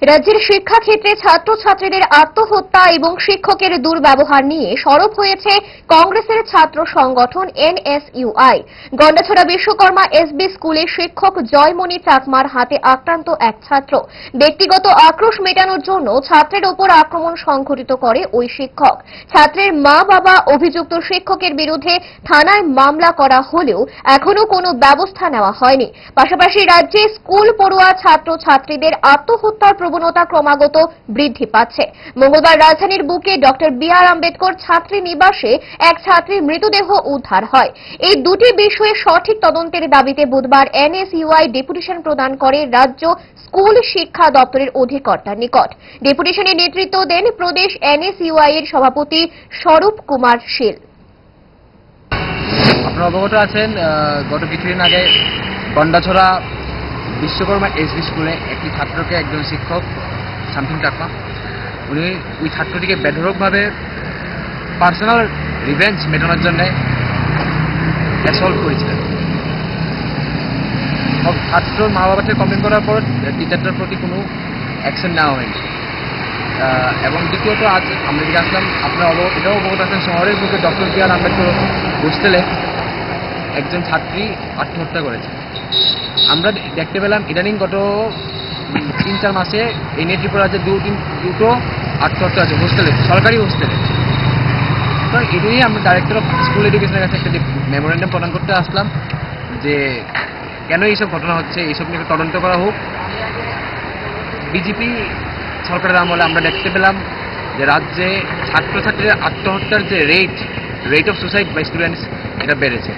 রাজ্যের শিক্ষাক্ষেত্রে ছাত্রছাত্রীদের আত্মহত্যা এবং শিক্ষকের দুর্ব্যবহার নিয়ে সরব হয়েছে কংগ্রেসের ছাত্র সংগঠন এনএসইউআই। গন্ডাছড়া বিশ্বকর্মা এসবি স্কুলের শিক্ষক জয়মণি চাকমার হাতে আক্রান্ত এক ছাত্র। ব্যক্তিগত আক্রোশ মেটানোর জন্য ছাত্রের ওপর আক্রমণ সংঘটিত করে ওই শিক্ষক। ছাত্রের মা বাবা অভিযুক্ত শিক্ষকের বিরুদ্ধে থানায় মামলা করা হলেও এখনো কোনো ব্যবস্থা নেওয়া হয়নি। পাশাপাশি রাজ্যে স্কুল পড়ুয়া ছাত্রছাত্রীদের আত্মহত্যার প্রবণতা ক্রমাগত বৃদ্ধি পাচ্ছে। মঙ্গলবার রাজধানীর বুকে ডক্টর বি.আর. আম্বেদকর ছাত্রী নিবাসে এক ছাত্রীর মৃতদেহ উদ্ধার হয়। এই দুটি বিষয়ে সঠিক তদন্তের দাবিতে বুধবার এনএসইউআই ডেপুটেশন প্রদান করে রাজ্য স্কুল শিক্ষা দপ্তরের অধিকর্তার নিকট। ডেপুটেশনে নেতৃত্ব দেন প্রদেশ এনএসইউআই এর সভাপতি স্বরূপ কুমার শীল। আপনারা অবগত আছেন, গত কিছুদিন আগে গন্ডাছড়া বিশ্বকর্মা এসবি স্কুলে একটি ছাত্রকে একজন শিক্ষক শামসুন চাকমা উনি ওই ছাত্রটিকে বেধড়কভাবে পার্সোনাল রিভেঞ্জ মেটানোর জন্য অ্যাসল্ট করেছিলেন। ছাত্রর মা বাবা থেকে কমপ্লেন করার পর টিচারটার প্রতি কোনো অ্যাকশন নেওয়া হয়নি। এবং দ্বিতীয়ত আজ আমরা দিকে আসলাম, আপনারা এটাও অবগত আছেন, শহরের বুকে ডক্টর বি.আর. আম্বেদকর হোস্টেলে একজন ছাত্রী আত্মহত্যা করেছে। আমরা দেখতে পেলাম ইদানিং গত 3-4 মাসে এই ত্রিপুরা রাজ্যে দুটো আত্মহত্যা আছে হোস্টেলে, সরকারি হোস্টেলে। তো এটা নিয়ে আমরা ডাইরেক্টর অফ স্কুল এডুকেশনের কাছে একটা মেমোরেন্ডাম প্রদান করতে আসলাম যে কেন এইসব ঘটনা হচ্ছে, এইসব নিয়ে তদন্ত করা হোক। বিজেপি সরকারের আমলে আমরা দেখতে পেলাম যে রাজ্যে ছাত্রছাত্রীদের আত্মহত্যার যে rate of suicide by students এটা বেড়েছে।